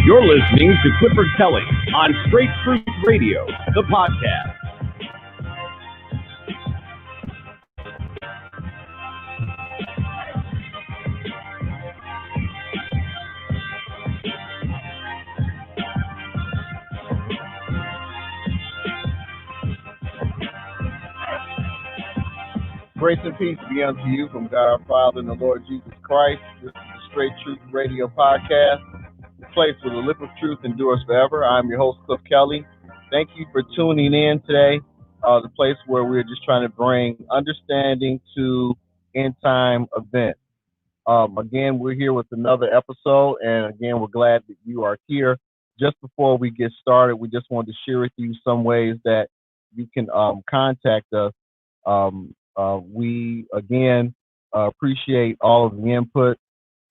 You're listening to Clifford Kelly on Straight Truth Radio, the podcast. Grace and peace be unto you from God our Father and the Lord Jesus Christ. This is the Straight Truth Radio podcast, the place where the lip of truth endures forever. I'm your host, Cliff Kelly. Thank you for tuning in today, the place where we're just trying to bring understanding to end-time events. Again, we're here with another episode, and again, we're glad that you are here. Just before we get started, we just wanted to share with you some ways that you can contact us. We, again, appreciate all of the input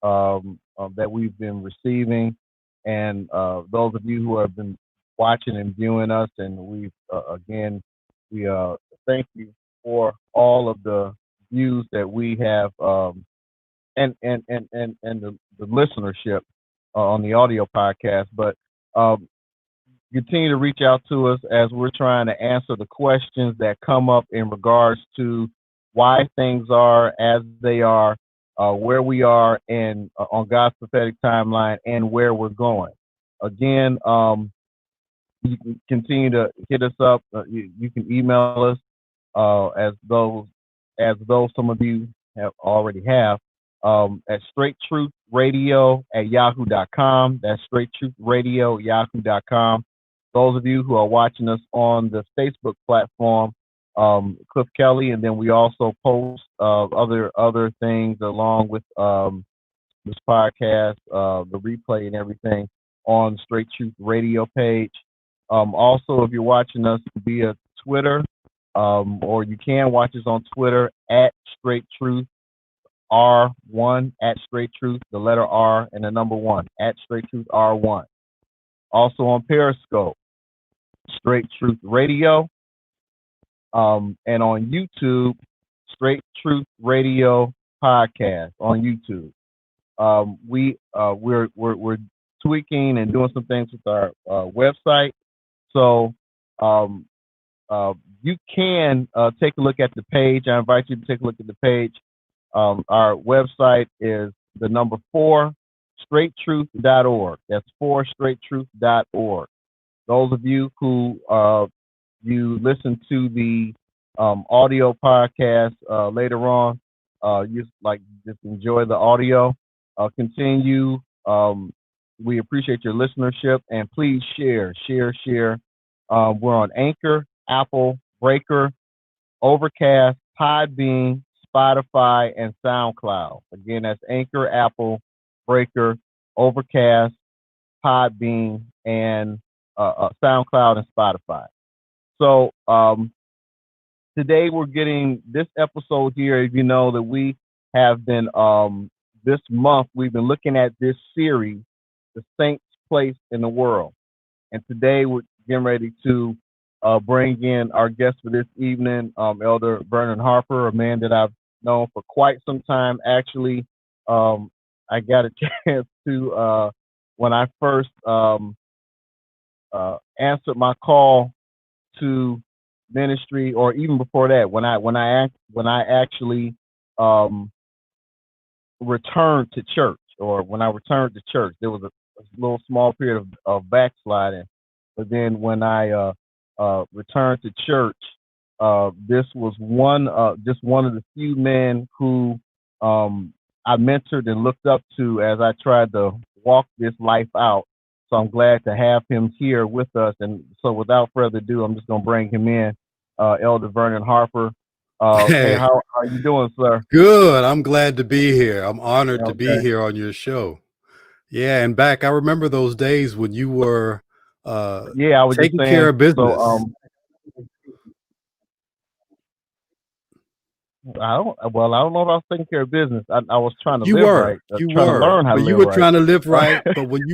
that we've been receiving, and those of you who have been watching and viewing us, and we thank you for all of the views that we have, and the listenership on the audio podcast. But continue to reach out to us as we're trying to answer the questions that come up in regards to why things are as they are, where we are in on God's prophetic timeline, and where we're going. Again, you can continue to hit us up. You can email us as those some of you already have at straighttruthradio@yahoo.com. That's straighttruthradio@yahoo.com. Those of you who are watching us on the Facebook platform, Cliff Kelly, and then we also post other things along with this podcast, the replay and everything on Straight Truth Radio page. Also, if you're watching us via Twitter, or you can watch us on Twitter at Straight Truth R1, at Straight Truth, the letter R and the number 1, at Straight Truth R1. Also on Periscope, Straight Truth Radio, and on YouTube, Straight Truth Radio Podcast on YouTube. We're tweaking and doing some things with our website, so you can take a look at the page. I invite you to take a look at the page. Our website is the number 4 straighttruth.org. That's 4straighttruth.org. Those of you who you listen to the audio podcast later on, just enjoy the audio. Continue. We appreciate your listenership, and please share. We're on Anchor, Apple, Breaker, Overcast, Podbean, Spotify, and SoundCloud. Again, that's Anchor, Apple, Breaker, Overcast, Podbean, and SoundCloud and Spotify. So today we're getting this episode here. You know that we have been this month we've been looking at this series, The Saints' Place in the World, and today we're getting ready to bring in our guest for this evening, Elder Vernon Harper, a man that I've known for quite some time. Actually, I got a chance to when I first answered my call to ministry, or even before that, when I actually returned to church, or when I returned to church, there was a little small period of backsliding. But then when I returned to church, this was just one of the few men who I mentored and looked up to as I tried to walk this life out. So I'm glad to have him here with us. And so without further ado, I'm just going to bring him in, Elder Vernon Harper. Hey, how are you doing, sir? Good. I'm glad to be here. I'm honored to be here on your show. Yeah, and back, I remember those days when you were I was taking care of business. So, I don't know if I was taking care of business. I was trying to live right. You trying were. to learn how to live you were right. trying to live right. But when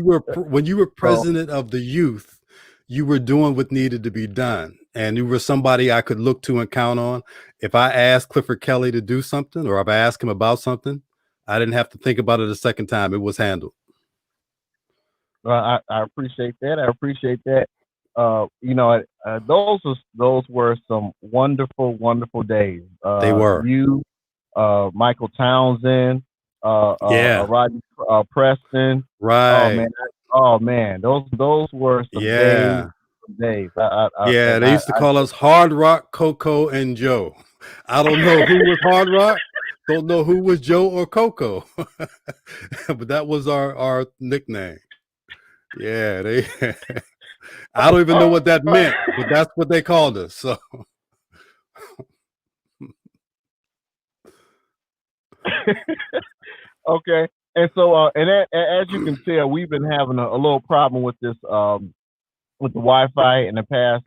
you were president of the youth, you were doing what needed to be done, and you were somebody I could look to and count on. If I asked Clifford Kelly to do something, or if I asked him about something, I didn't have to think about it a second time. It was handled. Well, I appreciate that. I appreciate that. Those were some wonderful, wonderful days. They were. You, Michael Townsend, Yeah. Rodney Preston. Oh Right. man, those were some days. Yeah. Some days. Yeah. They used to call us Hard Rock, Coco, and Joe. I don't know who was Hard Rock. Don't know who was Joe or Coco. But that was our nickname. Yeah. They I don't even know what that meant, but that's what they called us. So Okay. And so, as you can tell, we've been having a little problem with this, with the Wi-Fi in the past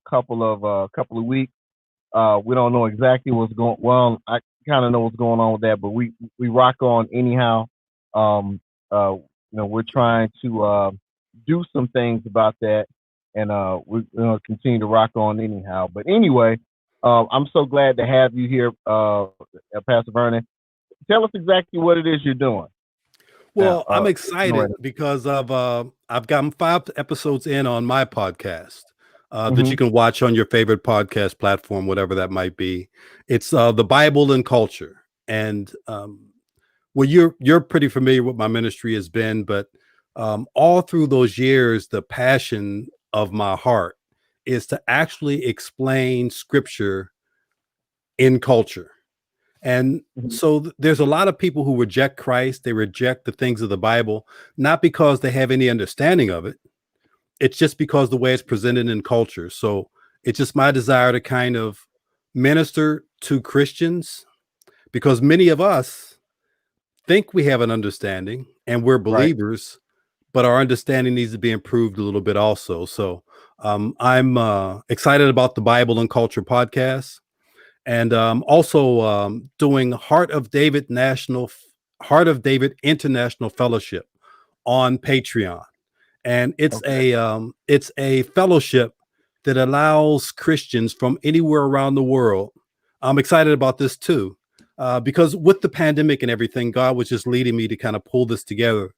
couple of weeks. We don't know exactly what's going. Well, I kind of know what's going on with that, but we rock on anyhow. Um, we're trying to do some things about that, and we're going to continue to rock on anyhow. But anyway, I'm so glad to have you here, Pastor Vernon. Tell us exactly what it is you're doing. well, I'm excited because I've gotten 5 episodes in on my podcast that you can watch on your favorite podcast platform, whatever that might be. It's the Bible and Culture, and well, you're pretty familiar with my ministry has been, but all through those years, the passion of my heart is to actually explain Scripture in culture. And so there's a lot of people who reject Christ. They reject the things of the Bible, not because they have any understanding of it. It's just because the way it's presented in culture. So it's just my desire to kind of minister to Christians because many of us think we have an understanding and we're Right. believers, but our understanding needs to be improved a little bit also. So I'm excited about the Bible and Culture podcast. And also doing Heart of David International Fellowship on Patreon, and it's a fellowship that allows Christians from anywhere around the world. I'm excited about this too, because with the pandemic and everything, God was just leading me to kind of pull this together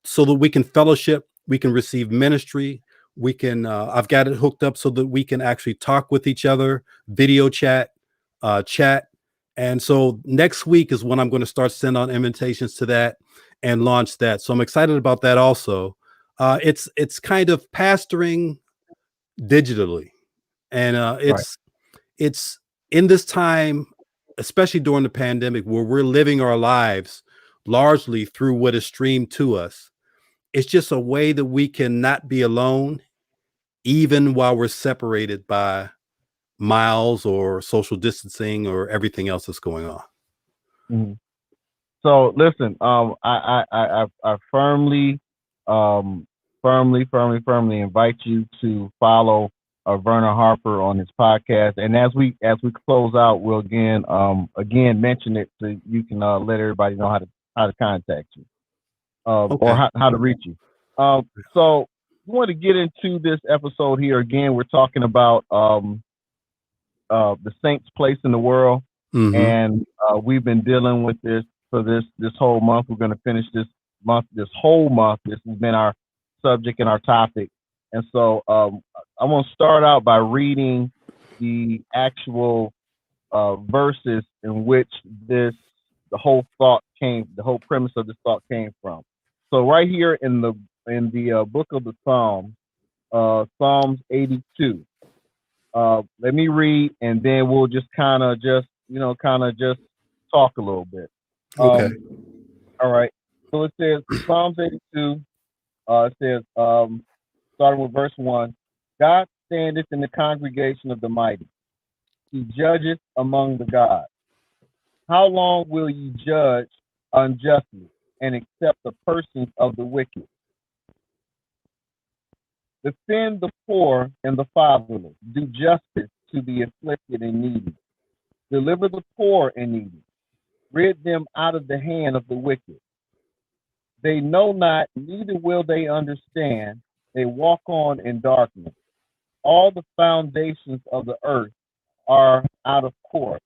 so that we can fellowship, we can receive ministry, we can I've got it hooked up so that we can actually talk with each other, video chat. And so next week is when I'm going to start sending out invitations to that and launch that. So I'm excited about that also. It's kind of pastoring digitally, and Right. it's in this time, especially during the pandemic, where we're living our lives largely through what is streamed to us. It's just a way that we can not be alone, even while we're separated by miles or social distancing or everything else that's going on. Mhm. So listen, I firmly, firmly invite you to follow Vernon Harper on his podcast. And as we close out, we'll again mention it so you can let everybody know how to contact you, or Okay. how to reach you. So we want to get into this episode here again. We're talking about the saints' place in the world, and we've been dealing with this for this whole month. We're going to finish this whole month. This has been our subject and our topic, and so I want to start out by reading the actual verses in which the whole premise of this thought came from. So right here in the book of the Psalms, Psalms 82. Let me read, and then we'll just kind of just talk a little bit. Okay. All right. So it says Psalms 82. It says, starting with verse 1, God standeth in the congregation of the mighty. He judgeth among the gods. How long will ye judge unjustly and accept the persons of the wicked? Defend the poor and the fatherless. Do justice to the afflicted and needy. Deliver the poor and needy. Rid them out of the hand of the wicked. They know not, neither will they understand. They walk on in darkness. All the foundations of the earth are out of court.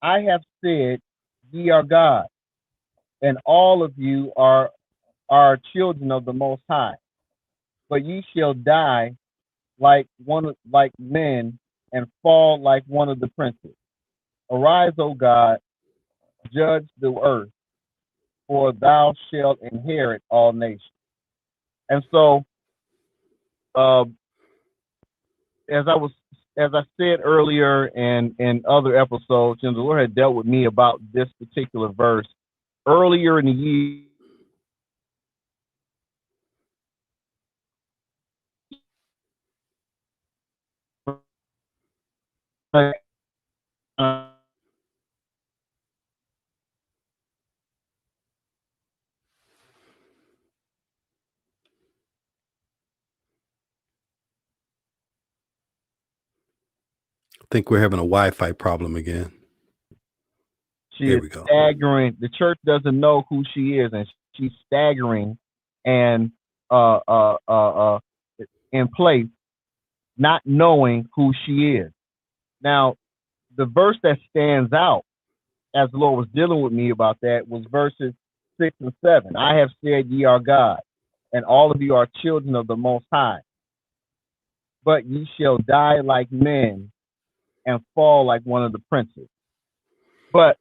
I have said, ye are God, and all of you are are children of the Most High, but ye shall die like men, and fall like one of the princes. Arise, O God, judge the earth, for thou shalt inherit all nations. And so, uh, as I was, as I said earlier and in other episodes, the Lord had dealt with me about this particular verse earlier in the year. I think we're having a Wi-Fi problem again. She There is we go. staggering. The church doesn't know who she is, and she's staggering and in place, not knowing who she is. Now, the verse that stands out as the Lord was dealing with me about that was verses 6 and 7. I have said ye are God, and all of you are children of the Most High, but ye shall die like men and fall like one of the princes. But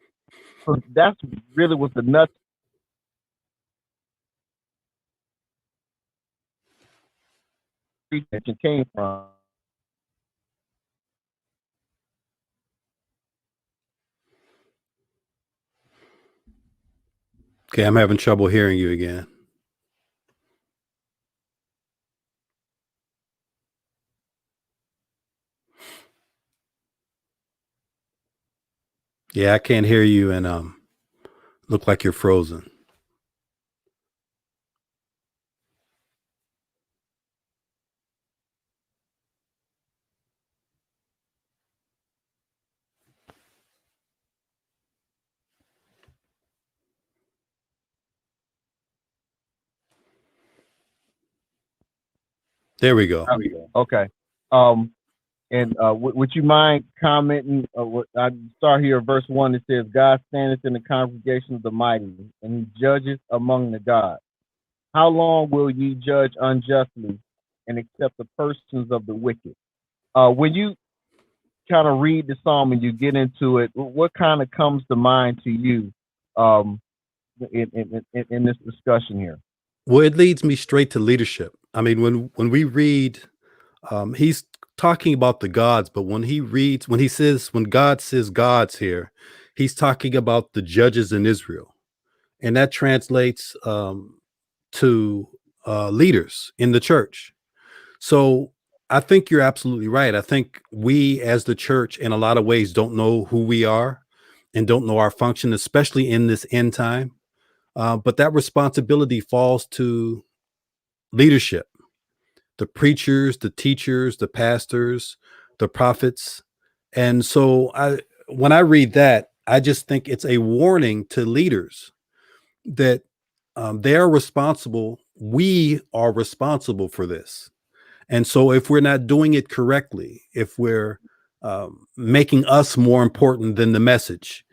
so that's really what the nuts that came from. Okay, I'm having trouble hearing you again. Yeah, I can't hear you, and look like you're frozen. There we go. Okay. And would you mind commenting? I start here, verse 1. It says, God standeth in the congregation of the mighty, and he judges among the gods. How long will ye judge unjustly and accept the persons of the wicked? When you kind of read the psalm and you get into it, what kind of comes to mind to you in this discussion here? Well, it leads me straight to leadership. I mean, when we read, he's talking about the gods, but when God says gods here, he's talking about the judges in Israel, and that translates to leaders in the church. So I think you're absolutely right. I think we as the church in a lot of ways don't know who we are and don't know our function, especially in this end time. But that responsibility falls to leadership, the preachers, the teachers, the pastors, the prophets. And so when I read that, I just think it's a warning to leaders that they're responsible. We are responsible for this. And so if we're not doing it correctly, if we're making us more important than the message,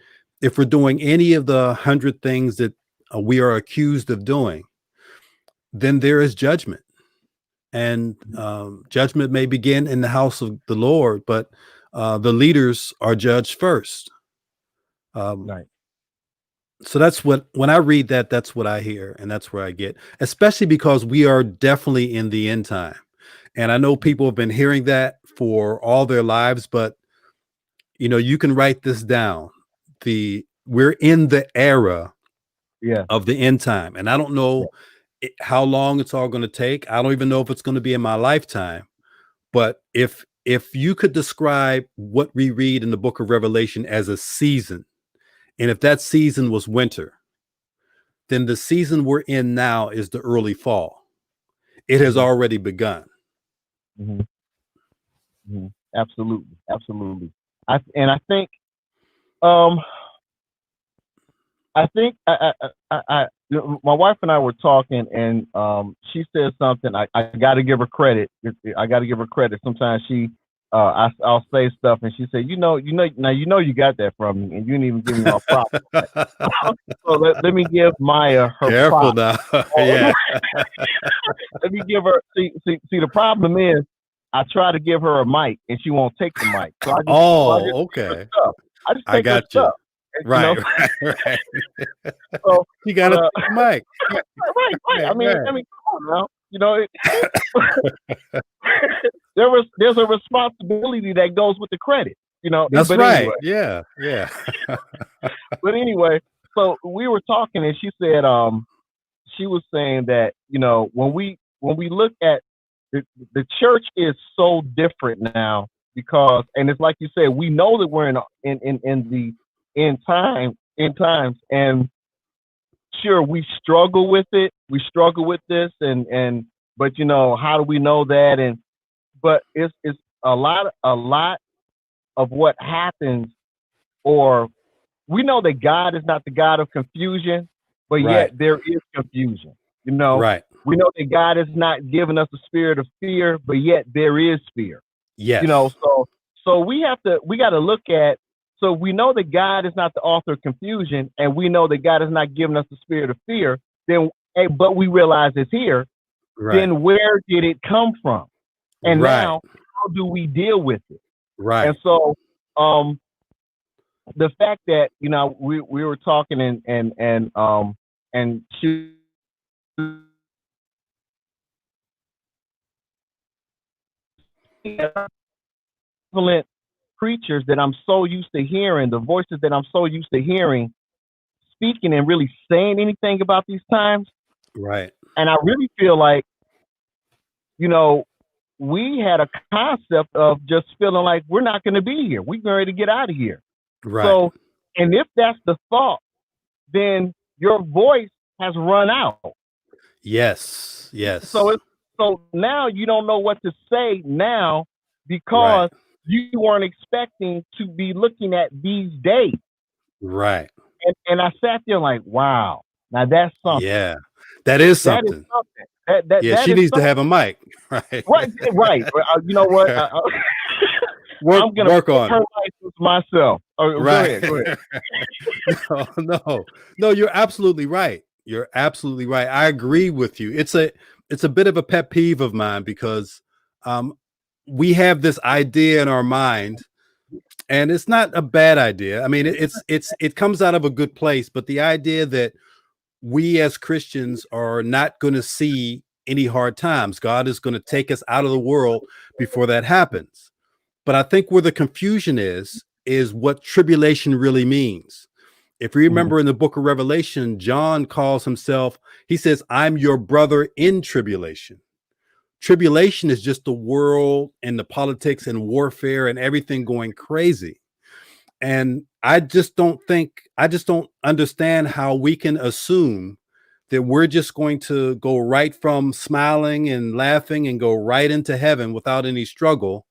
if we're doing any of the 100 things that we are accused of doing, then there is judgment. And judgment may begin in the house of the Lord, but the leaders are judged first. Right. So when I read that, that's what I hear, and that's where I get, especially because we are definitely in the end time. And I know people have been hearing that for all their lives, but you can write this down. We're in the era of the end time. And I don't know how long it's all going to take. I don't even know if it's going to be in my lifetime. But if you could describe what we read in the book of Revelation as a season, and if that season was winter, then the season we're in now is the early fall. It has already begun. Mm-hmm. Mm-hmm. Absolutely. Absolutely. I think my wife and I were talking, and she said something. I got to give her credit. I got to give her credit. Sometimes she I'll say stuff, and she said, now you got that from me, and you didn't even give me my props. So let me give Maya her Careful props. now. Yeah. Let me give her. See, the problem is, I try to give her a mic, and she won't take the mic. So I just Okay. I just I take her got you. stuff. Right, right. So You got to take the mic. Right. I mean, come on now. There's a responsibility that goes with the credit. That's but right. Anyway. Yeah. But anyway, so we were talking, and she said, she was saying that when we look at the church is so different now because, and it's like you said, we know that we're in the end times, and sure, we struggle with it. We struggle with this, but how do we know that? But it's a lot of what happens, or we know that God is not the God of confusion, but yet there is confusion. Right. We know that God has not given us a spirit of fear, but yet there is fear. Yes. So we got to look at. So we know that God is not the author of confusion, and we know that God has not given us the spirit of fear. But we realize it's here. Right. Then where did it come from? And now, how do we deal with it? Right. And so, the fact that we were talking and she preachers that I'm so used to hearing, the voices that I'm so used to hearing, speaking and really saying anything about these times. Right. And I really feel like, we had a concept of just feeling like we're not going to be here. We're ready to get out of here. Right. So, and if that's the thought, then your voice has run out. Yes. So now you don't know what to say now because you weren't expecting to be looking at these days. Right. And I sat there like, wow, now that's something. Yeah, that is something. That she needs to have a mic. Right. You know what? I'm gonna work on her license myself. Right. Go ahead. No, you're absolutely right. You're absolutely right. I agree with you. It's a bit of a pet peeve of mine because we have this idea in our mind, and it's not a bad idea. I mean, it comes out of a good place, but the idea that we as Christians are not going to see any hard times. God is going to take us out of the world before that happens. But I think where the confusion is what tribulation really means. If you remember in the book of Revelation, John calls himself, he says, I'm your brother in tribulation. Tribulation is just the world and the politics and warfare and everything going crazy. And I just don't understand how we can assume that we're just going to go right from smiling and laughing and go right into heaven without any struggle.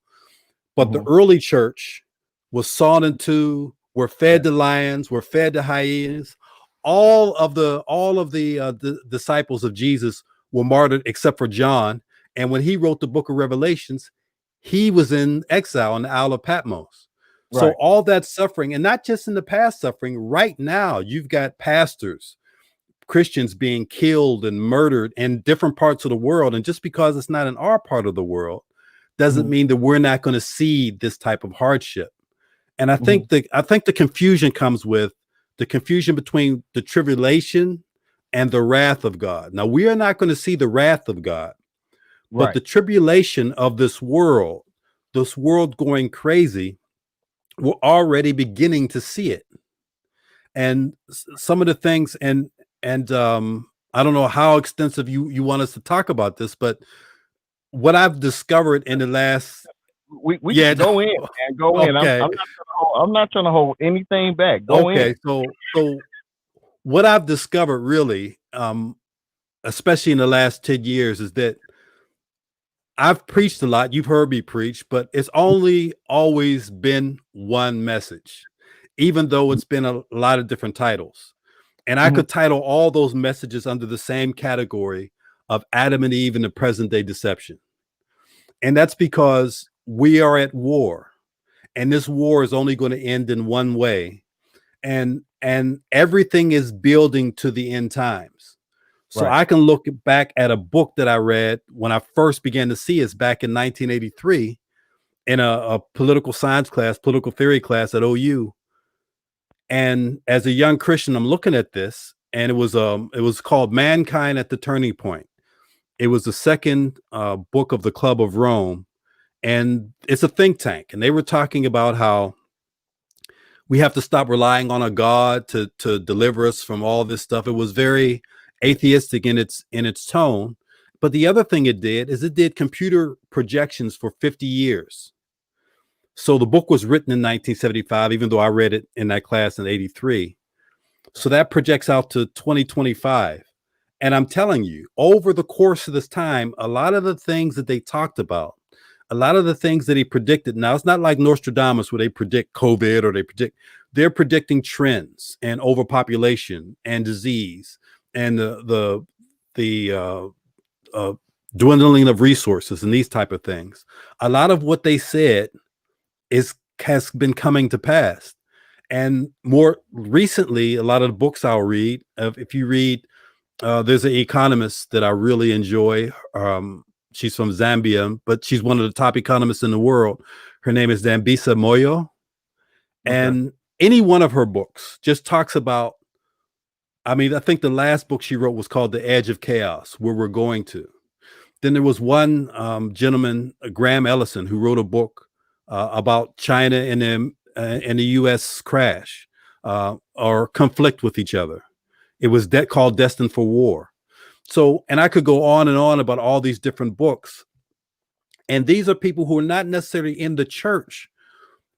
But the early church was sawn into, were fed to lions, were fed to hyenas. All of the disciples of Jesus were martyred except for John. And when he wrote the book of Revelations, he was in exile in the Isle of Patmos. So all that suffering, and not just in the past suffering, right now, you've got pastors, Christians being killed and murdered in different parts of the world. And just because it's not in our part of the world doesn't mean that we're not going to see this type of hardship. And I think the confusion comes with the confusion between the tribulation and the wrath of God. Now, we are not going to see the wrath of God, but the tribulation of this world going crazy, we're already beginning to see it. And some of the things, and I don't know how extensive you want us to talk about this, but what I've discovered in the last, we can go in, man. Go in. I'm not trying to hold anything back. Go in. So what I've discovered really, especially in the last 10 years, is that I've preached a lot. You've heard me preach, but it's only always been one message, even though it's been a lot of different titles. And I could title all those messages under the same category of Adam and Eve in the present day deception. And that's because we are at war, and this war is only going to end in one way, and everything is building to the end times. So Right. I can look back at a book that I read when I first began to see it back in 1983 in a political science class, political theory class at OU. And as a young Christian, I'm looking at this, and it was called Mankind at the Turning Point. It was the second book of the Club of Rome, and it's a think tank. And they were talking about how we have to stop relying on a God to deliver us from all this stuff. It was very atheistic in its tone. But the other thing it did is it did computer projections for 50 years. So the book was written in 1975, even though I read it in that class in 83. So that projects out to 2025. And I'm telling you, over the course of this time, a lot of the things that they talked about, a lot of the things that he predicted. Now, it's not like Nostradamus where they predict COVID or they're predicting trends and overpopulation and disease and the dwindling of resources and these type of things. A lot of what they said has been coming to pass. And more recently, a lot of the books I'll read, if you read, there's an economist that I really enjoy. She's from Zambia, but she's one of the top economists in the world. Her name is Dambisa Moyo. And any one of her books just talks about, I mean, I think the last book she wrote was called The Edge of Chaos, Where We're Going To. Then there was one gentleman, Graham Ellison, who wrote a book about China and the U.S. crash or conflict with each other. It was called Destined for War. So, and I could go on and on about all these different books. And these are people who are not necessarily in the church,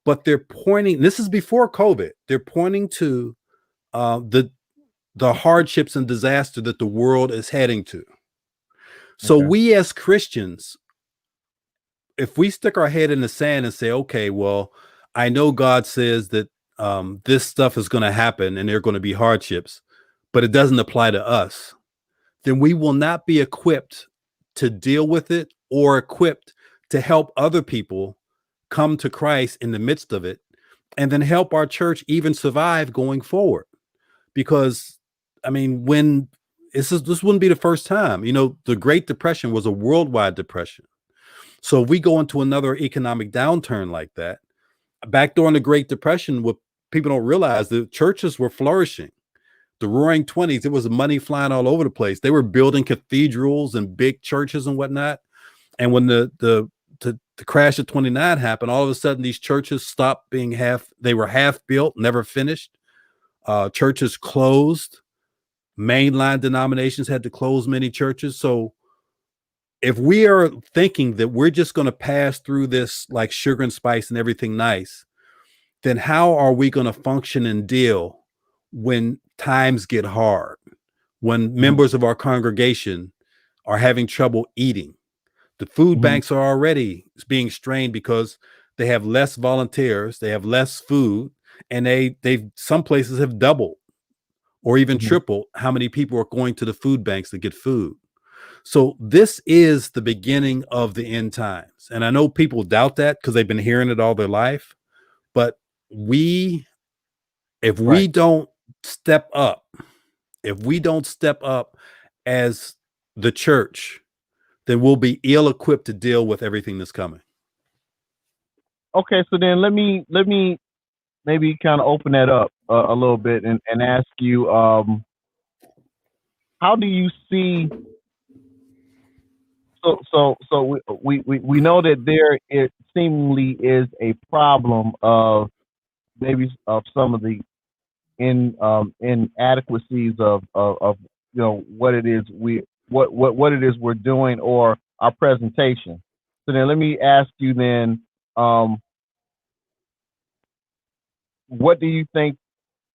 but they're pointing, this is before COVID, they're pointing to the hardships and disaster that the world is heading to. So we as Christians, if we stick our head in the sand and say, okay, well, I know God says that this stuff is going to happen and there are going to be hardships, but it doesn't apply to us, then we will not be equipped to deal with it or equipped to help other people come to Christ in the midst of it, and then help our church even survive going forward. Because, I mean, when this wouldn't be the first time, you know, the Great Depression was a worldwide depression. So if we go into another economic downturn like that, back during the Great Depression, what people don't realize, the churches were flourishing. The Roaring 20s, it was money flying all over the place. They were building cathedrals and big churches and whatnot. And when the crash of 29 happened, all of a sudden these churches stopped being they were half built, never finished. Churches closed. Mainline denominations had to close many churches. So if we are thinking that we're just going to pass through this like sugar and spice and everything nice, then how are we going to function and deal when times get hard, when members of our congregation are having trouble eating? The food banks are already being strained because they have less volunteers, they have less food, and they've some places have doubled or even tripled how many people are going to the food banks to get food. So this is the beginning of the end times. And I know people doubt that because they've been hearing it all their life. But if we don't step up, as the church, then we'll be ill-equipped to deal with everything that's coming. Okay, so then let me maybe kind of open that up a little bit and ask you, how do you see? So we know that there it seemingly is a problem of maybe of some of the inadequacies of you know what it is what it is we're doing or our presentation. So then let me ask you then, what do you think?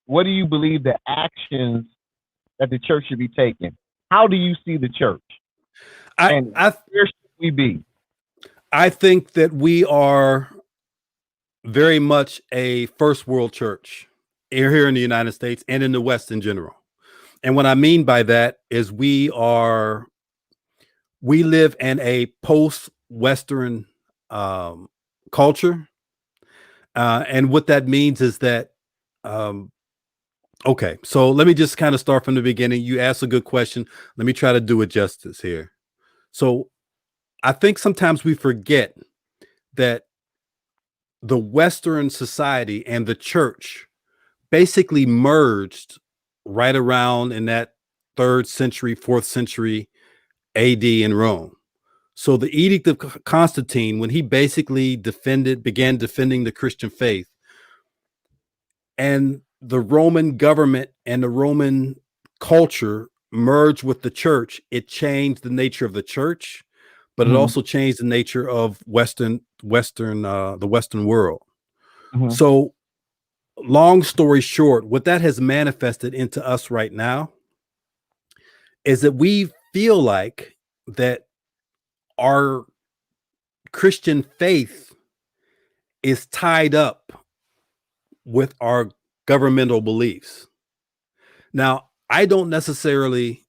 What do you believe the actions that the church should be taking? How do you see the church? And where should we be? I think that we are very much a first world church here in the United States and in the West in general. And what I mean by that is we live in a post-Western culture. And what that means is that, okay, so let me just kind of start from the beginning. You asked a good question. Let me try to do it justice here. So I think sometimes we forget that the Western society and the church basically merged right around in that 3rd century, 4th century AD in Rome. So the Edict of Constantine, when he basically began defending the Christian faith, and the Roman government and the Roman culture merged with the church, it changed the nature of the church, but it also changed the nature of the Western world. So long story short, what that has manifested into us right now is that we feel like that our Christian faith is tied up with our governmental beliefs. Now, I don't necessarily,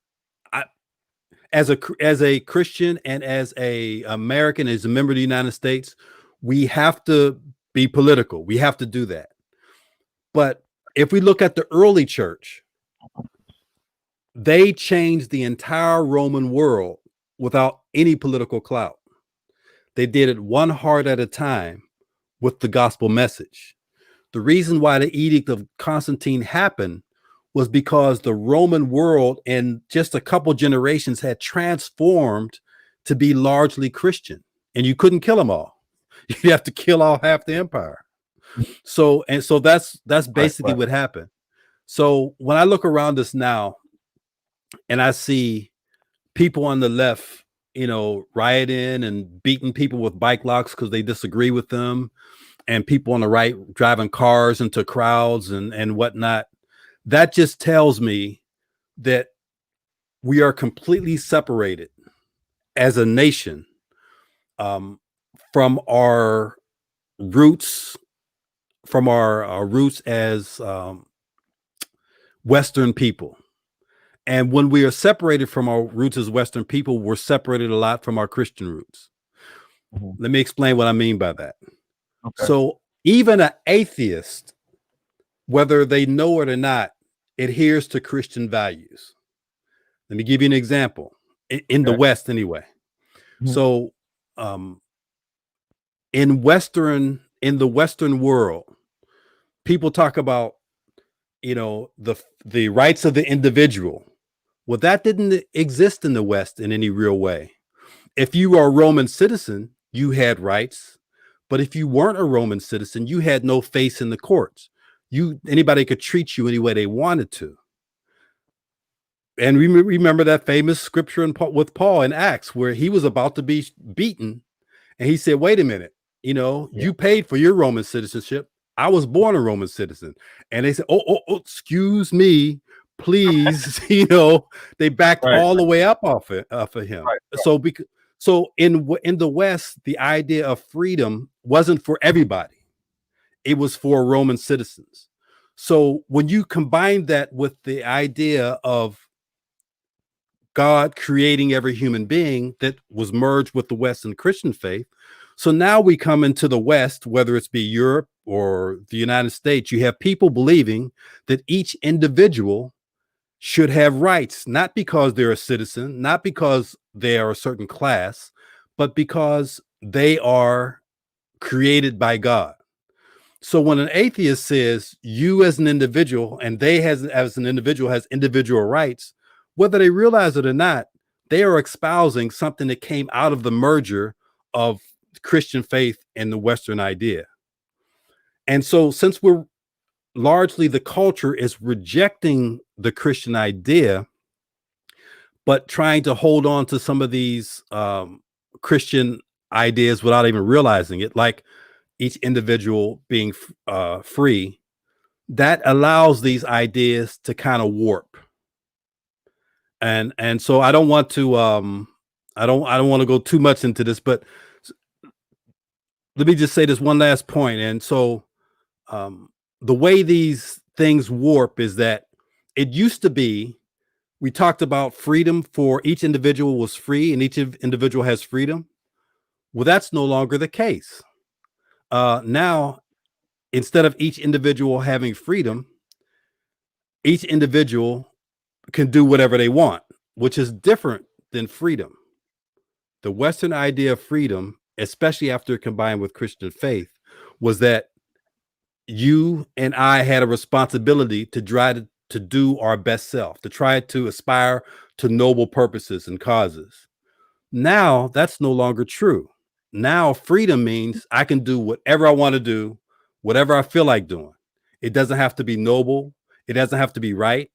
as a Christian and as a American, as a member of the United States, we have to be political. We have to do that. But if we look at the early church, they changed the entire Roman world without any political clout. They did it one heart at a time with the gospel message. The reason why the Edict of Constantine happened was because the Roman world in just a couple generations had transformed to be largely Christian, and you couldn't kill them all. You have to kill off half the empire. So that's basically what happened. So when I look around us now and I see people on the left, rioting and beating people with bike locks because they disagree with them, and people on the right driving cars into crowds and whatnot, that just tells me that we are completely separated as a nation from our roots, as Western people. And when we are separated from our roots as Western people, we're separated a lot from our Christian roots. Let me explain what I mean by that. Okay. So even an atheist, whether they know it or not, adheres to Christian values. Let me give you an example in the West anyway. So in the Western world, people talk about, the rights of the individual. Well, that didn't exist in the West in any real way. If you are a Roman citizen, you had rights. But if you weren't a Roman citizen, you had no face in the courts. Anybody could treat you any way they wanted to. And remember that famous scripture with Paul in Acts, where he was about to be beaten. And he said, wait a minute, you paid for your Roman citizenship. I was born a Roman citizen. And they said, oh, excuse me, please. They backed all the way up off of him. Right. So in the West, the idea of freedom wasn't for everybody. It was for Roman citizens. So when you combine that with the idea of God creating every human being that was merged with the Western Christian faith, so now we come into the West, whether it's be Europe or the United States, you have people believing that each individual should have rights, not because they're a citizen, not because they are a certain class, but because they are created by God. So when an atheist says you as an individual and they as an individual has individual rights, whether they realize it or not, they are espousing something that came out of the merger of Christian faith and the Western idea. And so since we're largely, the culture is rejecting the Christian idea, but trying to hold on to some of these Christian ideas without even realizing it, like each individual being free, that allows these ideas to kind of warp. And so I don't want to I don't want to go too much into this, but let me just say this one last point. And so the way these things warp is that it used to be, we talked about freedom for each individual was free and each individual has freedom. Well, that's no longer the case. now instead of each individual having freedom, each individual can do whatever they want, which is different than freedom. The Western idea of freedom, especially after combined with Christian faith, was that you and I had a responsibility to try to do our best self, to try to aspire to noble purposes and causes. Now that's no longer true. Now freedom means I can do whatever I want to do, whatever I feel like doing. It doesn't have to be noble. It doesn't have to be right.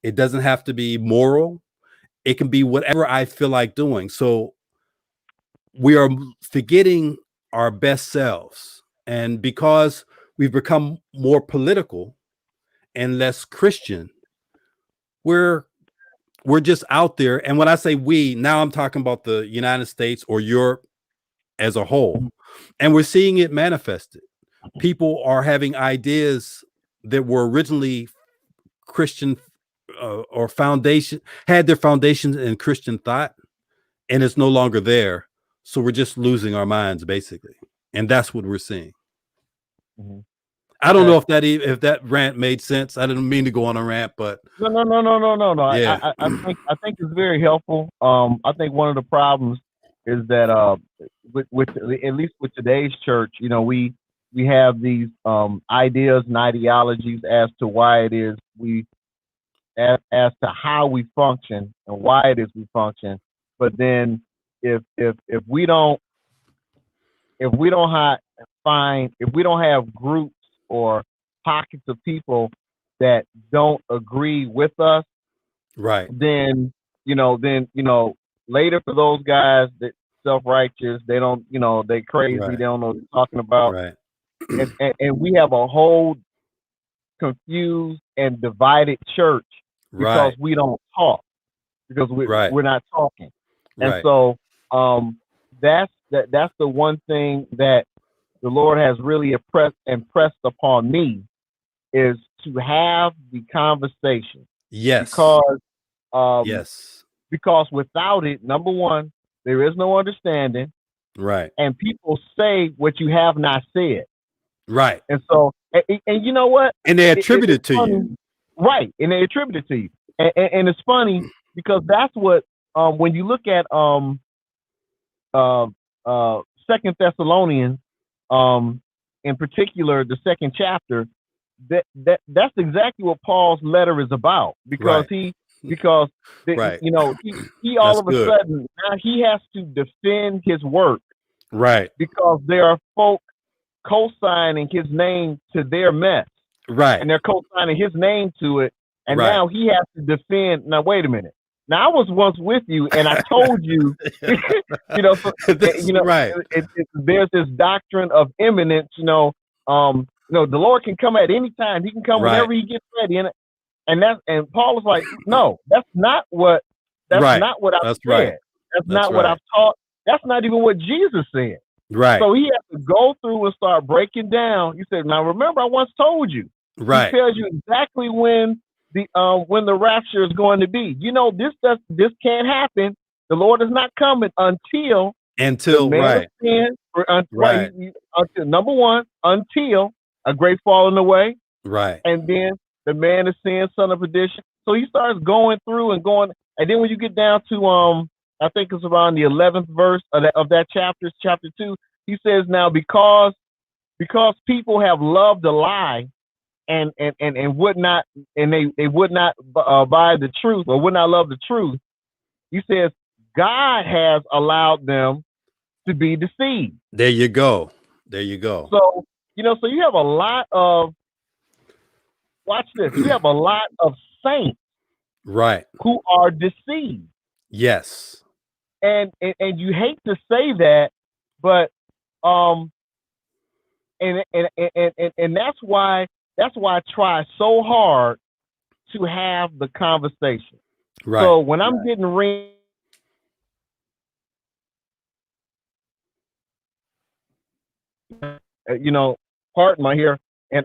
It doesn't have to be moral. It can be whatever I feel like doing. So we are forgetting our best selves. And because we've become more political and less Christian, we're just out there. And when I say we, now I'm talking about the United States or Europe as a whole. And we're seeing it manifested. People are having ideas that were originally Christian or had their foundations in Christian thought, and it's no longer there. So we're just losing our minds, basically. And that's what we're seeing. Mm-hmm. I don't know if that rant made sense. I didn't mean to go on a rant, but no. Yeah. I think it's very helpful. I think one of the problems is that with at least with today's church, we have these ideas and ideologies as to why it is as to how we function and why it is we function. But then if we don't have groups or pockets of people that don't agree with us, right, then later for those guys that self-righteous, they don't, they crazy, right, they don't know what they're talking about, right, and we have a whole confused and divided church because right, we don't talk, because we're not talking. And right. so that's the one thing that the Lord has really impressed upon me, is to have the conversation. Yes. Because without it, number one, there is no understanding. Right. And people say what you have not said. Right. And so, and you know what? And they attribute it to you. Right. And they attribute it to you. And it's funny because that's what, when you look at 2 Thessalonians, in particular, the 2nd chapter, that's exactly what Paul's letter is about, because right. right. he all of a sudden now he has to defend his work, right? Because there are folk co-signing his name to their mess, right? And they're co-signing his name to it, and right. Now he has to defend. Now wait a minute. Now I was once with you, and I told you, right. There's this doctrine of imminence. The Lord can come at any time. He can come whenever he gets ready, and Paul was like, no, that's not what not what I've said. Right. That's not what I've taught. That's not even what Jesus said. Right. So he has to go through and start breaking down. He said, now remember, I once told you. Right. He tells you exactly when the rapture is going to be. This can't happen. The Lord is not coming until right. Until number one, until a great falling away. Right. And then the man of sin, son of perdition. So he starts going through and going, and then when you get down to I think it's around the 11th verse of that chapter, chapter 2, he says, now because people have loved a lie and would not, and they would not buy the truth, or would not love the truth, he says God has allowed them to be deceived. There you go. So so you have a lot of, watch this, you have a lot of saints, right, who are deceived. Yes. And you hate to say that, but and that's why I try so hard to have the conversation. Right. So when I'm getting ring, pardon my here, and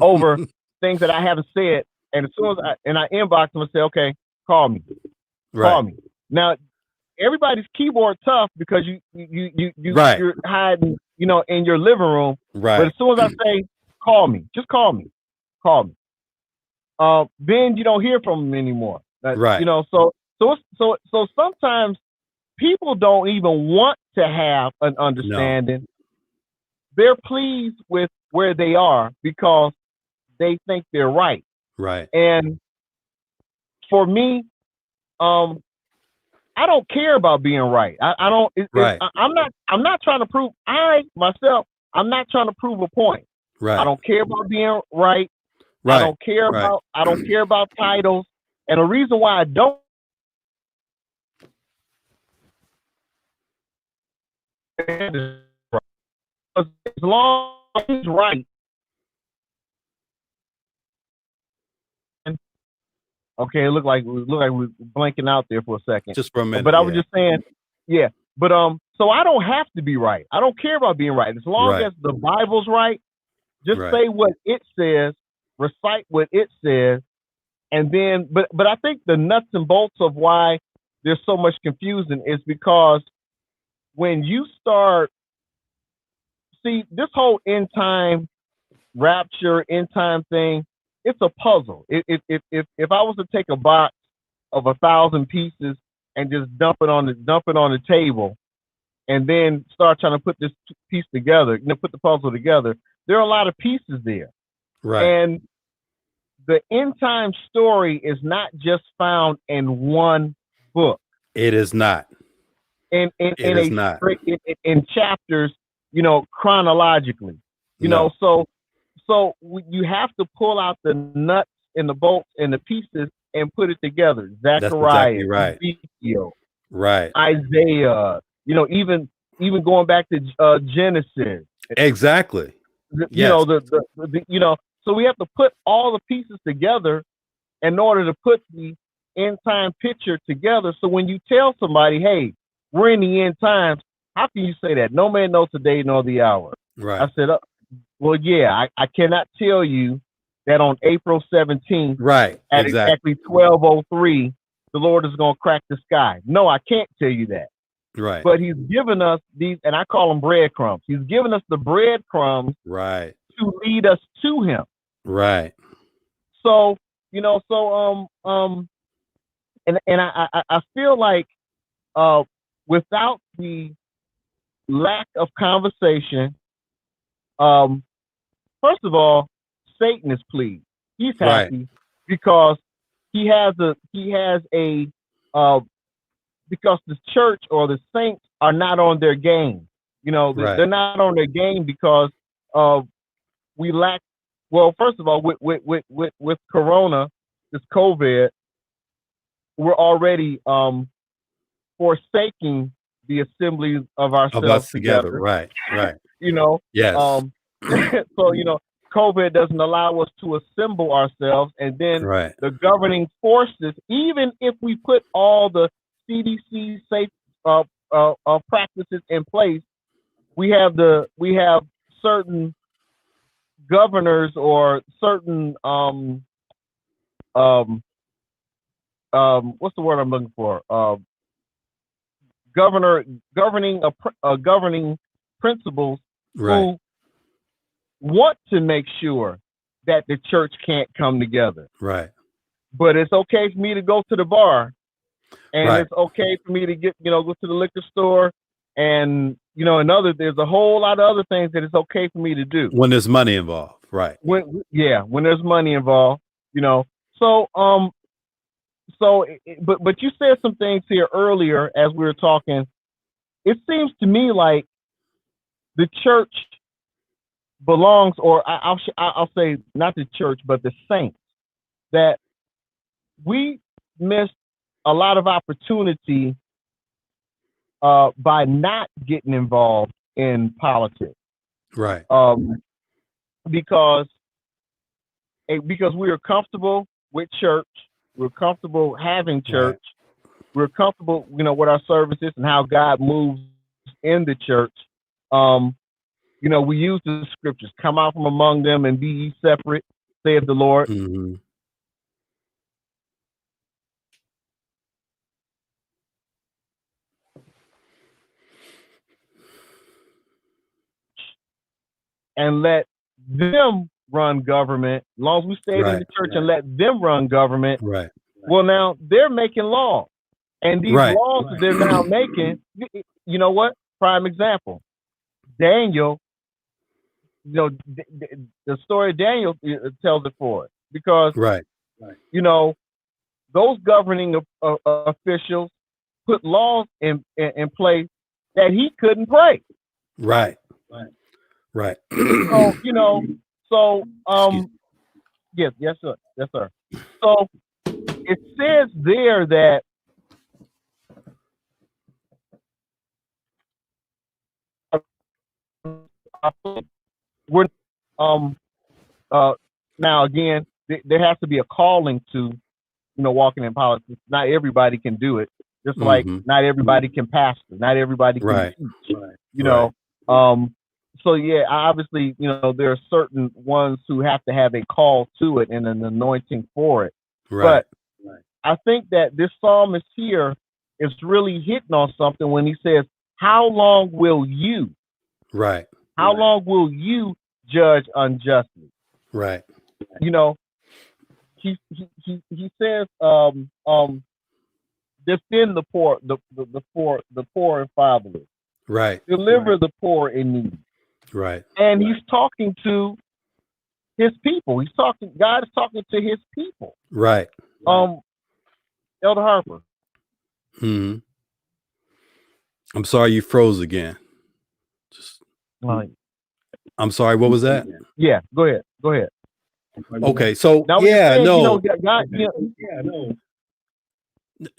over things that I haven't said, and as soon as I inbox them and say, okay, call me. Call me. Now everybody's keyboard tough because you're hiding in your living room. Right. But as soon as I say, call me, just call me. Then you don't hear from them anymore. Right. So sometimes people don't even want to have an understanding. No. They're pleased with where they are because they think they're right. Right. And for me, I don't care about being right. I don't. Right. I'm not trying to prove. I'm not trying to prove a point. Right. I don't care about being right. Right. I don't care about. I don't care about titles. And the reason why I don't. As long as he's right. Okay, it looked like we're blanking out there for a second. Just for a minute. But I was just saying, yeah. But so I don't have to be right. I don't care about being right. As long as the Bible's right, just say what it says, recite what it says, and then but I think the nuts and bolts of why there's so much confusion is because when you start this whole end time rapture, end time thing, it's a puzzle. If I was to take a box of 1,000 pieces and just dump it on the table, and then start trying to put this piece together, put the puzzle together, there are a lot of pieces there. Right. And the end time story is not just found in one book. It is not. In chapters, chronologically. So you have to pull out the nuts and the bolts and the pieces and put it together. Zechariah, exactly right. Ezekiel, right. Isaiah, even going back to Genesis. Exactly. So we have to put all the pieces together in order to put the end time picture together. So when you tell somebody, hey, we're in the end times, how can you say that? No man knows the day nor the hour. Right. I said, well, yeah, I cannot tell you that on April 17th, right, at exactly 12:03, the Lord is going to crack the sky. No, I can't tell you that. Right. But he's given us these, and I call them breadcrumbs. He's given us the breadcrumbs right. to lead us to him. Right. So, and I feel like without the lack of conversation, first of all, Satan is pleased. He's happy because he has a because the church or the saints are not on their game. They're not on their game because we lack. Well, first of all, with Corona, this COVID, we're already forsaking the assembly of ourselves together. Right. Yes. So COVID doesn't allow us to assemble ourselves, and then the governing forces, even if we put all the CDC safe practices in place, we have certain governors or certain what's the word I'm looking for? Governing principles who want to make sure that the church can't come together. Right. But it's okay for me to go to the bar, and it's okay for me to go to the liquor store, and there's a whole lot of other things that it's okay for me to do when there's money involved. Right. When there's money involved, So but you said some things here earlier as we were talking. It seems to me like the church belongs, or I'll say not the church, but the saints, that we missed a lot of opportunity by not getting involved in politics. Right. Because we are comfortable with church, we're comfortable having church, we're comfortable, with our services and how God moves in the church. We use the scriptures, come out from among them and be ye separate, saith the Lord. Mm-hmm. and let them run government, as long as we stayed in the church and let them run government, well, now they're making laws. And these laws that they're now making, you know what? Prime example, Daniel, you know, the story of Daniel tells it for us. Because, you know, those governing officials put laws in place that he couldn't break. Right. So, you know, so yes, sir. So it says there that we're now again there has to be a calling to, you know, walking in politics. Not everybody can do it. Just like not everybody can pastor, not everybody can teach. You know, so yeah, obviously, you know, there are certain ones who have to have a call to it and an anointing for it. But I think that this psalmist here is really hitting on something when he says, "How long will you? How long will you judge unjustly?" You know, he says, defend the poor, the poor and fatherless. Deliver the poor in need. And he's talking to his people. God is talking to his people. Elder Harper. I'm sorry, you froze again. I'm sorry, what was that? Yeah, go ahead. Okay, so now, yeah, saying, no.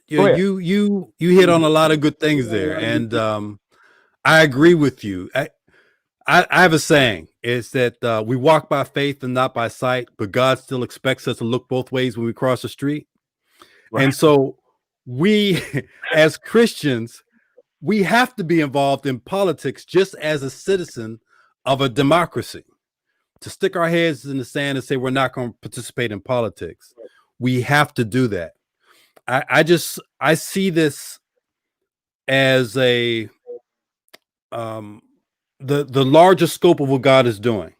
You hit on a lot of good things there, and I agree with you. I have a saying. It's that we walk by faith and not by sight, but God still expects us to look both ways when we cross the street. And so we, as Christians, we have to be involved in politics just as a citizen of a democracy. To stick our heads in the sand and say we're not going to participate in politics, we have to do that. I see this as a the larger scope of what God is doing.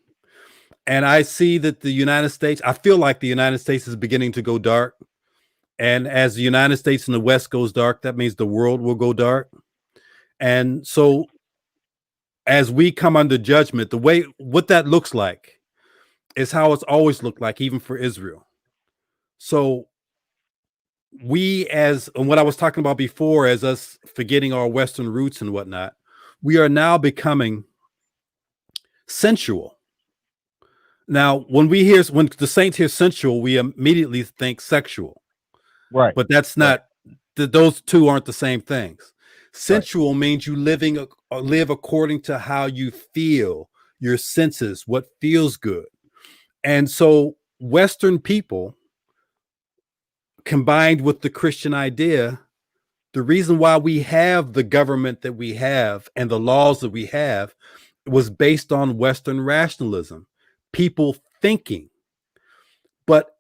And I see that the United States, I feel like the United States is beginning to go dark. And as the United States and the West goes dark, that means the world will go dark. And so as we come under judgment, what that looks like is how it's always looked like, even for Israel. So and what I was talking about before, as us forgetting our Western roots and whatnot, we are now becoming sensual. Now, when the saints hear sensual, we immediately think sexual. But that's not, those two aren't the same things. Sensual means you live according to how you feel, your senses, what feels good. And so Western people, combined with the Christian idea, the reason why we have the government that we have and the laws that we have was based on Western rationalism, people thinking. But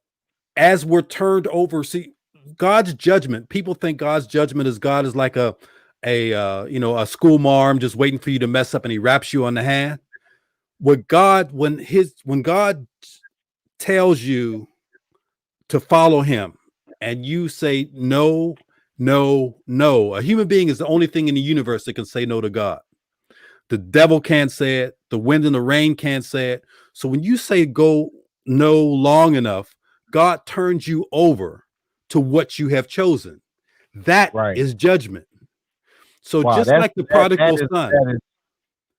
as we're turned over, see, God's judgment, people think God's judgment is God is like a school marm just waiting for you to mess up and he wraps you on the hand. When God tells you to follow him and you say no, a human being is the only thing in the universe that can say no to God. The devil can't say it. The wind and the rain can't say it. So when you say go no long enough, God turns you over to what you have chosen. That is judgment. So just like the prodigal son.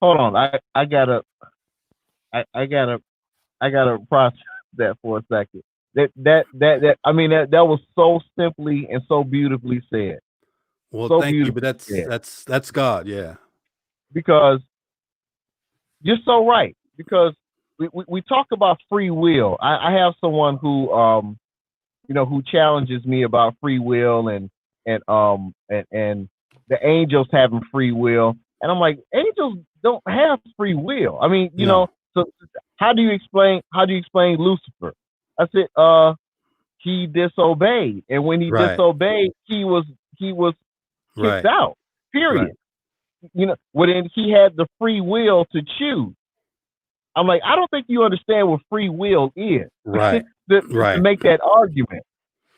Hold on, I gotta process that for a second. That I mean that was so simply and so beautifully said. Well, so thank you, but that's God, yeah. Because you're so right. Because we talk about free will. I have someone who who challenges me about free will and the angels having free will, and I'm like, angels don't have free will. I mean, you know, so how do you explain Lucifer? I said, he disobeyed, and when he disobeyed, he was kicked out. Period. You know, when he had the free will to choose. I'm like, I don't think you understand what free will is Right. to Right. make that argument.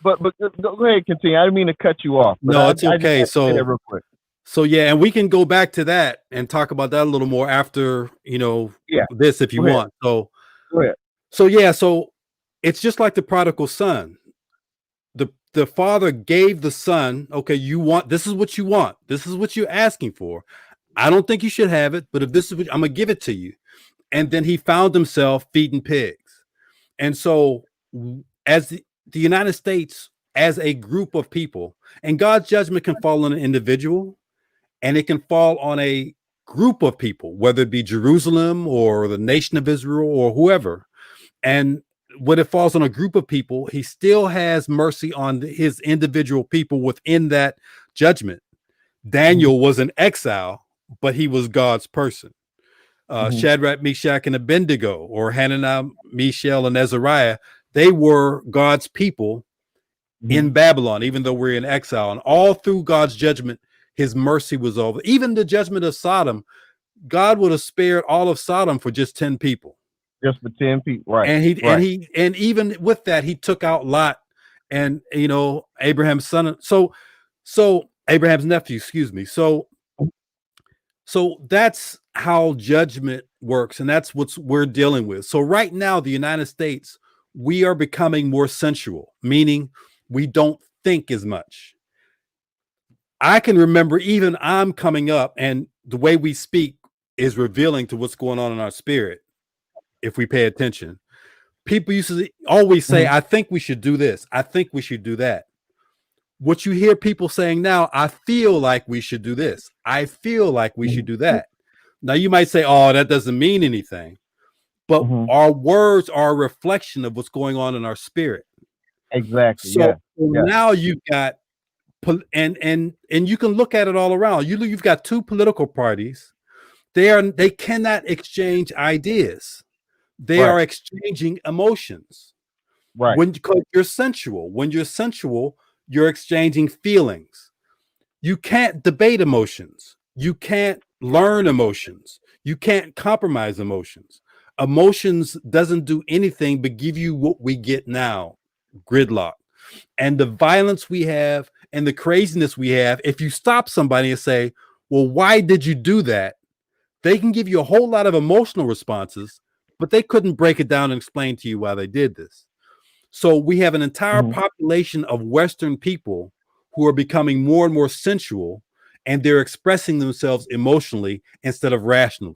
But go ahead, continue. I didn't mean to cut you off. But No, it's I just okay. had to say that real quick. So yeah, and we can go back to that and talk about that a little more after, Yeah, this if you go ahead. want. So Go ahead. so it's just like the prodigal son. The father gave the son, okay, this is what you want. This is what you're asking for. I don't think you should have it, but if this is what I'm gonna give it to you. And then he found himself feeding pigs. And so as the United States, as a group of people, and God's judgment can fall on an individual and it can fall on a group of people, whether it be Jerusalem or the nation of Israel or whoever. And when it falls on a group of people, he still has mercy on his individual people within that judgment. Daniel was in exile, but he was God's person. Shadrach, Meshach, and Abednego, or Hananiah, Mishael, and Azariah, they were God's people in Babylon, even though we're in exile. And all through God's judgment, his mercy was over. Even the judgment of Sodom, God would have spared all of Sodom for just 10 people. Just for 10 people, right? And even with that, he took out Lot and Abraham's son. So Abraham's nephew, excuse me. So that's how judgment works, and that's what we're dealing with. So right now, the United States, we are becoming more sensual, meaning we don't think as much. I can remember even I'm coming up, and the way we speak is revealing to what's going on in our spirit if we pay attention. People used to always say, I think we should do this. I think we should do that. What you hear people saying now, I feel like we should do this. I feel like we should do that. Now you might say, oh, that doesn't mean anything. But our words are a reflection of what's going on in our spirit. Exactly. So now you've got, and you can look at it all around. You've got two political parties. They cannot exchange ideas. They are exchanging emotions. Right. Because you're sensual. When you're sensual, you're exchanging feelings. You can't debate emotions. You can't learn emotions. You can't compromise emotions. Emotions doesn't do anything but give you what we get now, gridlock. And the violence we have and the craziness we have, if you stop somebody and say, well, why did you do that? They can give you a whole lot of emotional responses, but they couldn't break it down and explain to you why they did this. So we have an entire population of Western people who are becoming more and more sensual, and they're expressing themselves emotionally instead of rationally.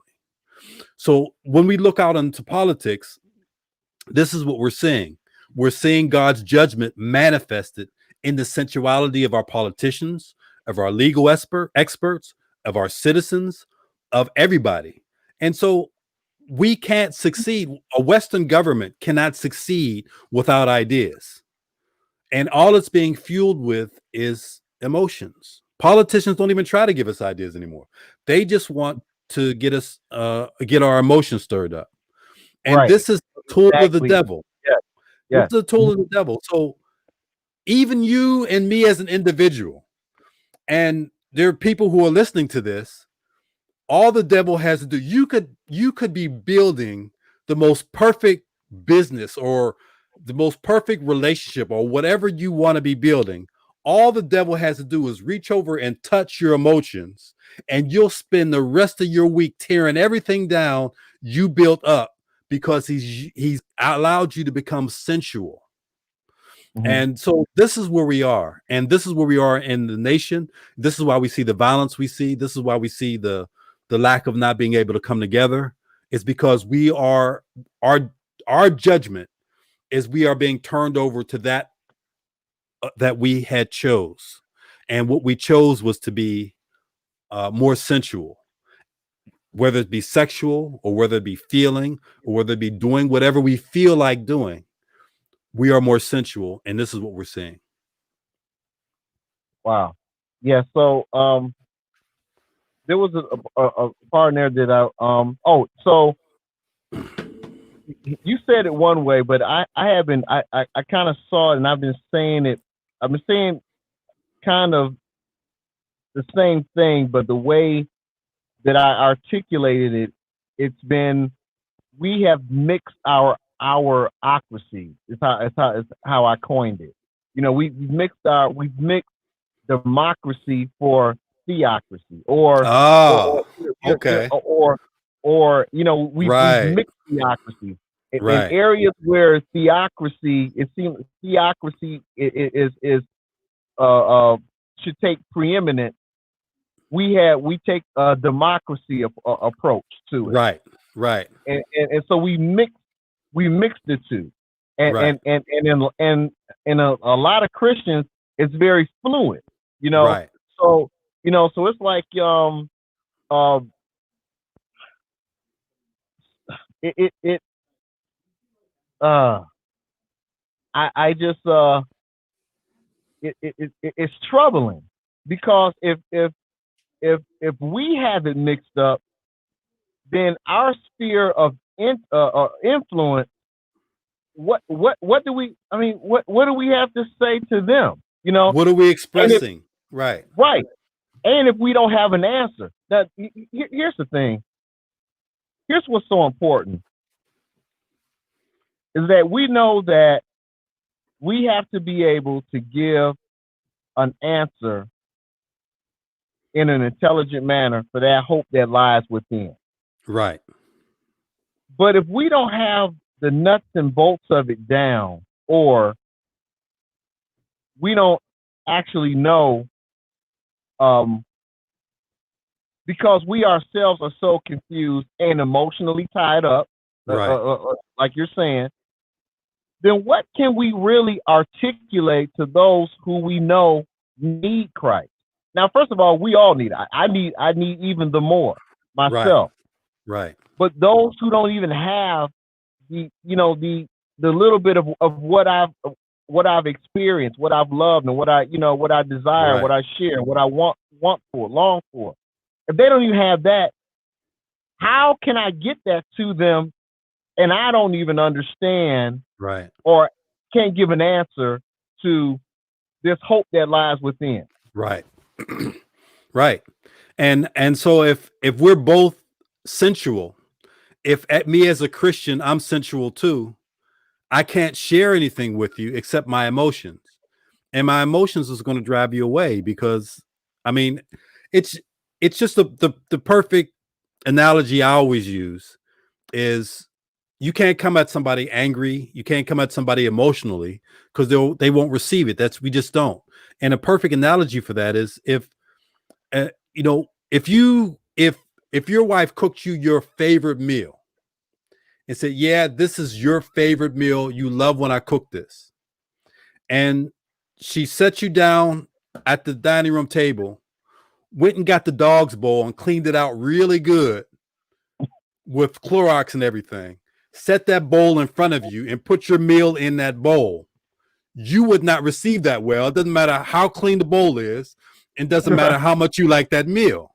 So when we look out into politics, this is what we're seeing. We're seeing God's judgment manifested in the sensuality of our politicians, of our legal experts, of our citizens, of everybody. And so we can't succeed. A Western government cannot succeed without ideas. And all it's being fueled with is emotions. Politicians don't even try to give us ideas anymore. They just want to get us, get our emotions stirred up. And this is a tool of the devil. This is a tool of the devil. So even you and me as an individual, and there are people who are listening to this, all the devil has to do, you could be building the most perfect business or the most perfect relationship or whatever you want to be building. All the devil has to do is reach over and touch your emotions, and you'll spend the rest of your week tearing everything down you built up because he's allowed you to become sensual. And so this is where we are, and this is where we are in the nation. This is why we see the violence we see. This is why we see the lack of not being able to come together. It's because we are our judgment is we are being turned over to that that we had chose, and what we chose was to be more sensual, whether it be sexual or whether it be feeling or whether it be doing whatever we feel like doing. We are more sensual, and this is what we're seeing. Wow. Yeah. So there was a part in there that so you said it one way, but I haven't. I kind of saw it, and I've been saying it. I've been saying kind of the same thing, but the way that I articulated it, it's been we have mixed our ocracy. It's how I coined it. You know, we've mixed democracy for theocracy, Oh, okay. or you know, we've Right, mixed theocracy in right, areas where theocracy, it seems theocracy is should take preeminent. We take a democracy approach to it, right, right, and so we mix the two, right, and a lot of Christians, it's very fluid, you know. right, So so it's like uh it uh I just it's troubling, because if we have it mixed up, then our sphere of influence, what do we, I mean, what do we have to say to them, you know? what are we And if expressing? Right, right, and if we don't have an answer, that here's the thing, here's what's so important, is that we know that we have to be able to give an answer in an intelligent manner for that hope that lies within. right, But if we don't have the nuts and bolts of it down, or we don't actually know, um, because we ourselves are so confused and emotionally tied up, right, like you're saying, then what can we really articulate to those who we know need Christ? Now, first of all, we all need. I need even the more right, myself. right, But those who don't even have the little bit of what I've experienced, what I've loved, and what I desire, what right, I share, what I want for, long for. If they don't even have that, how can I get that to them? And I don't even understand, right, or can't give an answer to this hope that lies within. right, right. And so if we're both sensual, if at me as a Christian, I'm sensual too, I can't share anything with you except my emotions. And my emotions is going to drive you away, because I mean, it's it's just the perfect analogy I always use is, you can't come at somebody angry, you can't come at somebody emotionally, because they won't receive it. That's, we just don't. And a perfect analogy for that is, if you know, if your wife cooked you your favorite meal and said, yeah, this is your favorite meal, you love when I cook this, and she set you down at the dining room table, went and got the dog's bowl and cleaned it out really good with Clorox and everything, set that bowl in front of you and put your meal in that bowl, you would not receive that well. It doesn't matter how clean the bowl is, and doesn't matter how much you like that meal,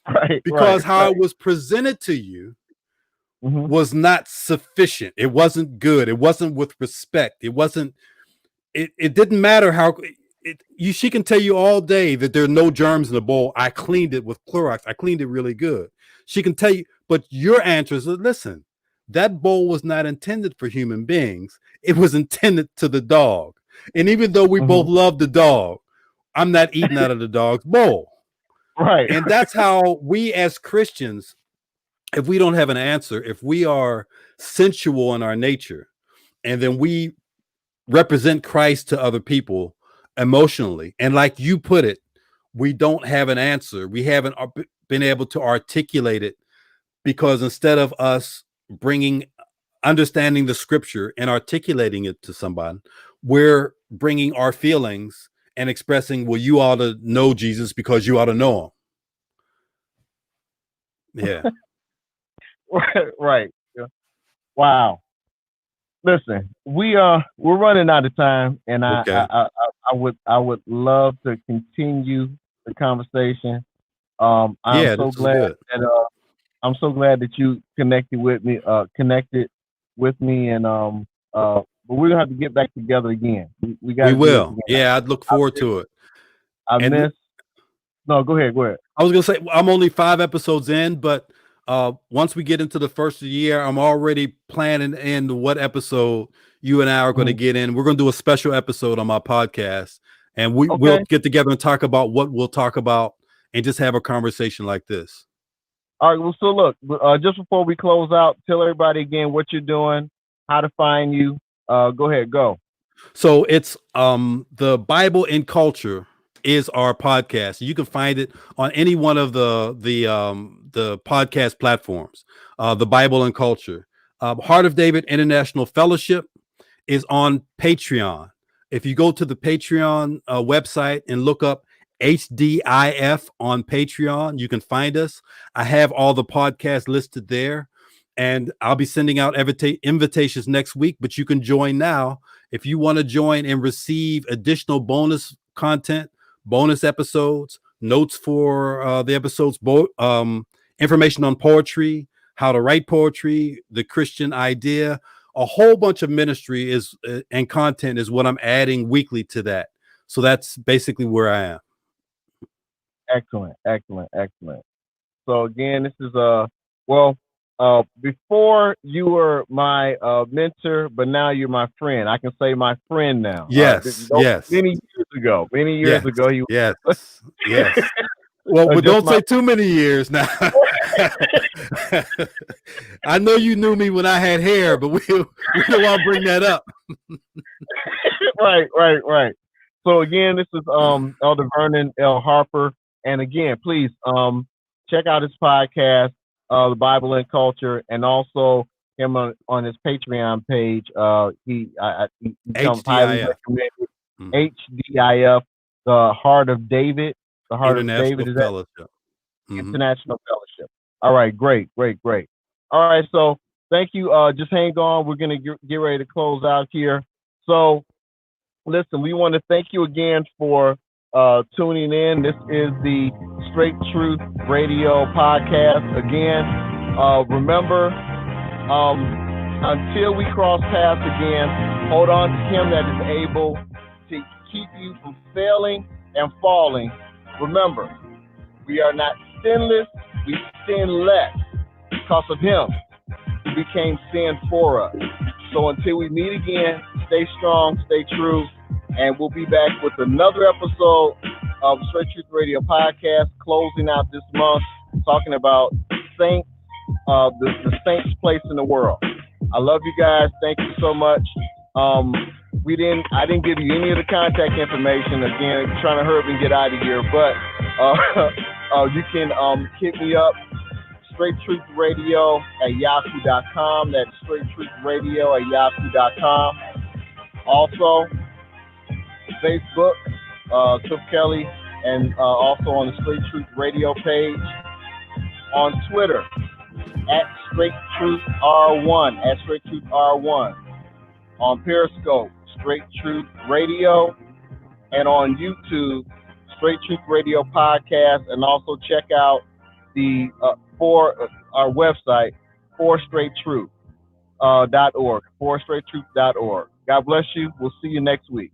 Right, because how it was presented to you hmm was not sufficient. It wasn't good. It wasn't with respect. It wasn't. It didn't matter how. She can tell you all day that there are no germs in the bowl. I cleaned it with Clorox. I cleaned it really good. She can tell you, but your answer is, listen, that bowl was not intended for human beings. It was intended to the dog. And even though we hmm both love the dog, I'm not eating out of the dog's bowl. right, And that's how we as Christians, if we don't have an answer, if we are sensual in our nature, and then we represent Christ to other people emotionally, and like you put it, we don't have an answer. We haven't been able to articulate it, because instead of us bringing understanding the scripture and articulating it to somebody, we're bringing our feelings and expressing, well, you ought to know Jesus because you ought to know him. Yeah. right. Yeah. Wow. Listen, we're running out of time, and Okay. I would love to continue the conversation. I'm Yeah, so this is glad good. that I'm so glad that you connected with me, and but we're gonna have to get back together again. We got We to do this will. again. Yeah, I'd look I forward miss, to it. I And miss. No, go ahead. Go ahead. I was gonna say, I'm only 5 episodes in, but once we get into the first of the year, I'm already planning in what episode you and I are going to get in. We're going to do a special episode on my podcast, and we'll get together and talk about what we'll talk about and just have a conversation like this. All right. Well, so look, just before we close out, tell everybody again what you're doing, how to find you. Go ahead, go. So it's the Bible in Culture is our podcast. You can find it on any one of the podcast platforms. The Bible and Culture. Heart of David International Fellowship is on Patreon. If you go to the Patreon website and look up HDIF on Patreon, you can find us. I have all the podcasts listed there, and I'll be sending out invitations next week, but you can join now if you want to join and receive additional bonus content, bonus episodes, notes for the episodes, information on poetry, how to write poetry, the Christian idea. A whole bunch of ministry is and content is what I'm adding weekly to that. So that's basically where I am. Excellent. So again, this is before you were my mentor, but now you're my friend. I can say my friend now. Yes. Many years ago, you. Yes. Well, but don't say too many years now. I know you knew me when I had hair, but we don't want to bring that up. Right. So again, this is Elder Vernon Harper, and again, please check out his podcast, The Bible and Culture, and also him on his Patreon page. He becomes highly recommended. HDIF, the Heart of David. The Heart of David is Fellowship. International Fellowship. All right, great. All right, so thank you. Just hang on. We're gonna get ready to close out here. So, listen, we want to thank you again for tuning in. This is the Straight Truth Radio podcast. Again, remember, until we cross paths again, hold on to Him that is able to keep you from failing and falling. Remember, we are not sinless, we sin less because of Him who became sin for us. So until we meet again, stay strong, stay true, and we'll be back with another episode of Straight Truth Radio Podcast, closing out this month, talking about saints, the saints' place in the world. I love you guys. Thank you so much. I didn't give you any of the contact information. Again, trying to hurry up and get out of here, but you can hit me up, Straight Truth Radio at yahoo.com. That's Straight Truth Radio at yahoo.com. Also, Facebook, Cliff Kelly, and also on the Straight Truth Radio page. On Twitter, at Straight Truth R1. On Periscope, Straight Truth Radio, and on YouTube, Straight Truth Radio Podcast, and also check out the our website, forstraighttruth.org, forstraighttruth.org. God bless you. We'll see you next week.